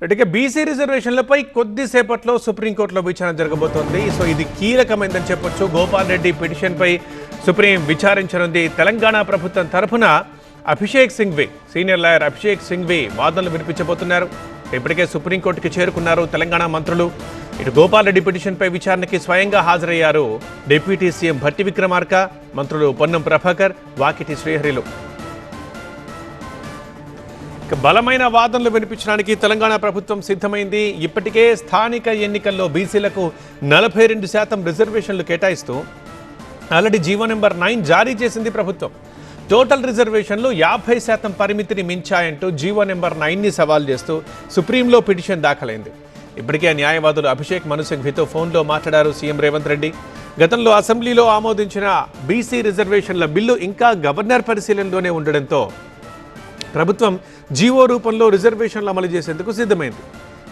ఇటుకే BC రిజర్వేషన్లపై కొద్దిసేపట్లో సుప్రీంకోర్టులో విచారణ జరగబోతోంది. సో ఇది కీలకమైందని చెప్పొచ్చు. గోపాల్ రెడ్డి పిటిషన్పై సుప్రీం విచారించనుంది. తెలంగాణ ప్రభుత్వం తరఫున అభిషేక్ సింఘ్వి, సీనియర్ లాయర్ అభిషేక్ సింఘ్వి వాదనలు వినిపించబోతున్నారు. ఇప్పటికే సుప్రీంకోర్టుకి చేరుకున్నారు తెలంగాణ మంత్రులు. ఇటు గోపాల్ రెడ్డి పిటిషన్పై విచారణకి స్వయంగా హాజరయ్యారు డిప్యూటీ సీఎం భట్టి విక్రమార్క, మంత్రులు పొన్నం ప్రభాకర్, వాకిటి శ్రీహరిలు. బలమైన వాదనలు వినిపించడానికి తెలంగాణ ప్రభుత్వం సిద్ధమైంది. ఇప్పటికే స్థానిక ఎన్నికల్లో బీసీలకు 42% రిజర్వేషన్లు కేటాయిస్తూ ఆల్రెడీ జీవో నెంబర్ 9 జారీ చేసింది ప్రభుత్వం. టోటల్ రిజర్వేషన్లు 50% పరిమితిని మించాయంటూ జీవో నెంబర్ 9ని సవాల్ చేస్తూ సుప్రీంలో పిటిషన్ దాఖలైంది. ఇప్పటికే న్యాయవాదులు అభిషేక్ మను సింఘ్వితో ఫోన్లో మాట్లాడారు సీఎం రేవంత్ రెడ్డి. గతంలో అసెంబ్లీలో ఆమోదించిన బీసీ రిజర్వేషన్ల బిల్లు ఇంకా గవర్నర్ పరిశీలనలోనే ఉండడంతో ప్రభుత్వం జీవో రూపంలో రిజర్వేషన్లు అమలు చేసేందుకు సిద్ధమైంది.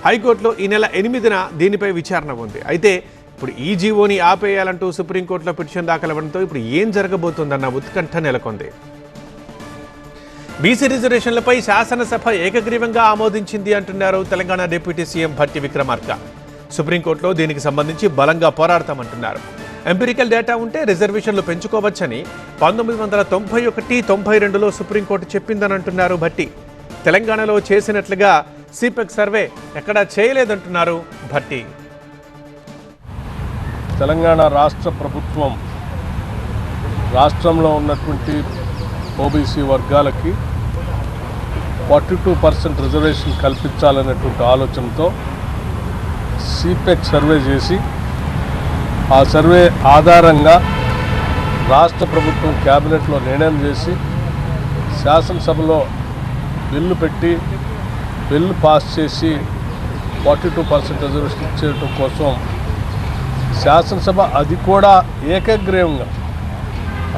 హైకోర్టులో ఈ నెల 8న దీనిపై విచారణ ఉంది. అయితే ఇప్పుడు ఈ జీవోని ఆపేయాలంటూ సుప్రీంకోర్టులో పిటిషన్ దాఖలవడంతో ఇప్పుడు ఏం జరగబోతుందన్న ఉత్కంఠ నెలకొంది. బీసీ రిజర్వేషన్లపై శాసనసభ ఏకగ్రీవంగా ఆమోదించింది అంటున్నారు తెలంగాణ డిప్యూటీ సీఎం భట్టి విక్రమార్క. సుప్రీంకోర్టులో దీనికి సంబంధించి బలంగా పోరాడతామంటున్నారు. ఎంపిరికల్ డేటా ఉంటే రిజర్వేషన్లు పెంచుకోవచ్చని 1991-92లో సుప్రీంకోర్టు చెప్పిందని అంటున్నారు భట్టి. తెలంగాణలో చేసినట్లుగా సిపెక్ సర్వే ఎక్కడా చేయలేదంటున్నారు భట్టి. తెలంగాణ రాష్ట్ర ప్రభుత్వం రాష్ట్రంలో ఉన్నటువంటి ఓబీసీ వర్గాలకి 42% రిజర్వేషన్ కల్పించాలనేటువంటి ఆలోచనతో సిపెక్ సర్వే చేసి ఆ సర్వే ఆధారంగా రాష్ట్ర ప్రభుత్వం క్యాబినెట్లో నిర్ణయం చేసి శాసనసభలో బిల్లు పెట్టి బిల్లు పాస్ చేసి 42% రిజర్వేషన్ ఇచ్చేయడం కోసం శాసనసభ అది కూడా ఏకగ్రీవంగా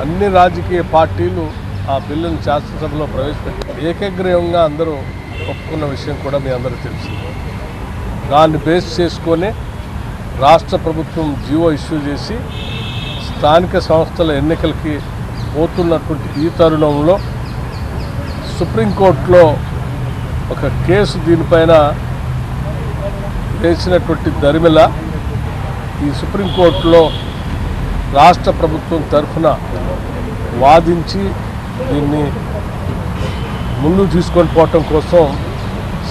అన్ని రాజకీయ పార్టీలు ఆ బిల్లును శాసనసభలో ప్రవేశపెట్టి ఏకగ్రీవంగా అందరూ ఒప్పుకున్న విషయం కూడా మీ అందరికీ తెలిసింది. దాన్ని బేస్ చేసుకొని రాష్ట్ర ప్రభుత్వం జీవో ఇష్యూ చేసి స్థానిక సంస్థల ఎన్నికలకి పోతున్నటువంటి ఈ తరుణంలో సుప్రీంకోర్టులో ఒక కేసు దీనిపైన వేసినటువంటి దరిమిల ఈ సుప్రీంకోర్టులో రాష్ట్ర ప్రభుత్వం తరఫున వాదించి దీన్ని ముందుకు తీసుకొని పోవటం కోసం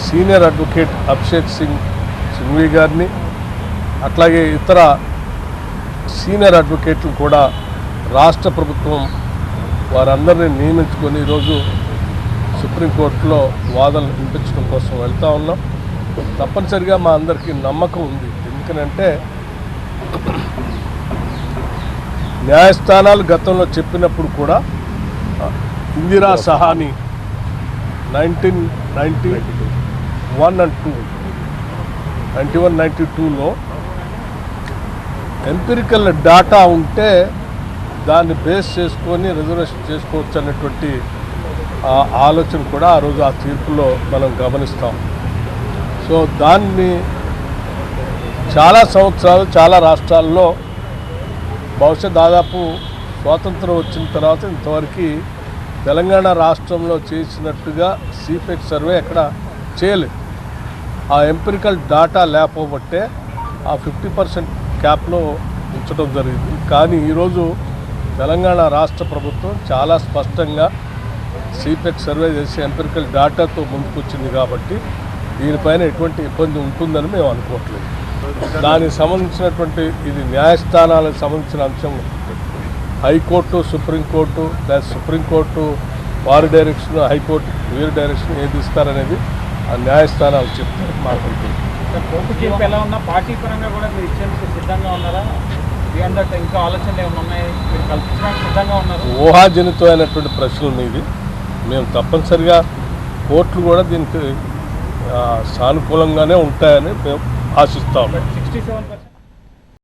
సీనియర్ అడ్వకేట్ అభిషేక్ సింఘ్వి గారిని అట్లాగే ఇతర సీనియర్ అడ్వకేట్లు కూడా రాష్ట్ర ప్రభుత్వం వారందరినీ నియమించుకొని ఈరోజు సుప్రీంకోర్టులో వాదనలు వినిపించడం కోసం వెళ్తూ ఉన్నాం. తప్పనిసరిగా మా అందరికీ నమ్మకం ఉంది. ఎందుకనంటే న్యాయస్థానాలు గతంలో చెప్పినప్పుడు కూడా ఇందిరా సహాని 1991 and 92లో ఎంపిరికల్ డాటా ఉంటే దాన్ని బేస్ చేసుకొని రిజర్వేషన్ చేసుకోవచ్చు అనేటువంటి ఆలోచన కూడా ఆ రోజు ఆ తీర్పులో మనం గమనిస్తాం. సో దాన్ని చాలా సంవత్సరాలు చాలా రాష్ట్రాల్లో బహుశా దాదాపు స్వాతంత్రం వచ్చిన తర్వాత ఇంతవరకు తెలంగాణ రాష్ట్రంలో చేసినట్టుగా సిపెక్ సర్వే ఎక్కడ చేయలేదు. ఆ ఎంపిరికల్ డాటా లేకపోబట్టే ఆ 50% క్యాప్లో ఉంచడం జరిగింది. కానీ ఈరోజు తెలంగాణ రాష్ట్ర ప్రభుత్వం చాలా స్పష్టంగా సిపెక్ సర్వే చేసి ఎంపిరికల్ డాటాతో ముందుకొచ్చింది కాబట్టి దీనిపైన ఎటువంటి ఇబ్బంది ఉంటుందని మేము అనుకోవట్లేదు. దానికి సంబంధించినటువంటి ఇది న్యాయస్థానాలకు సంబంధించిన అంశం. హైకోర్టు, సుప్రీంకోర్టు లేదా సుప్రీంకోర్టు వారి డైరెక్షన్, హైకోర్టు వీరి డైరెక్షన్ ఏది ఇస్తారనేది ఆ న్యాయస్థానాలు చెప్తారు. మాకుంటుంది. కోర్టు తీర్పు ఎలా ఉన్నా పార్టీ పరంగా కూడా మీరు ఇచ్చేందుకు సిద్ధంగా ఉన్నారా? ఇంకా ఆలోచనలు ఏమైనా ఉన్నాయి? మీరు కల్పించడానికి సిద్ధంగా ఉన్నారు? ఊహాజనితమైనటువంటి ప్రశ్నలు ఇది. మేము తప్పనిసరిగా కోర్టులు కూడా దీనికి సానుకూలంగానే ఉంటాయని మేము ఆశిస్తాము. 67%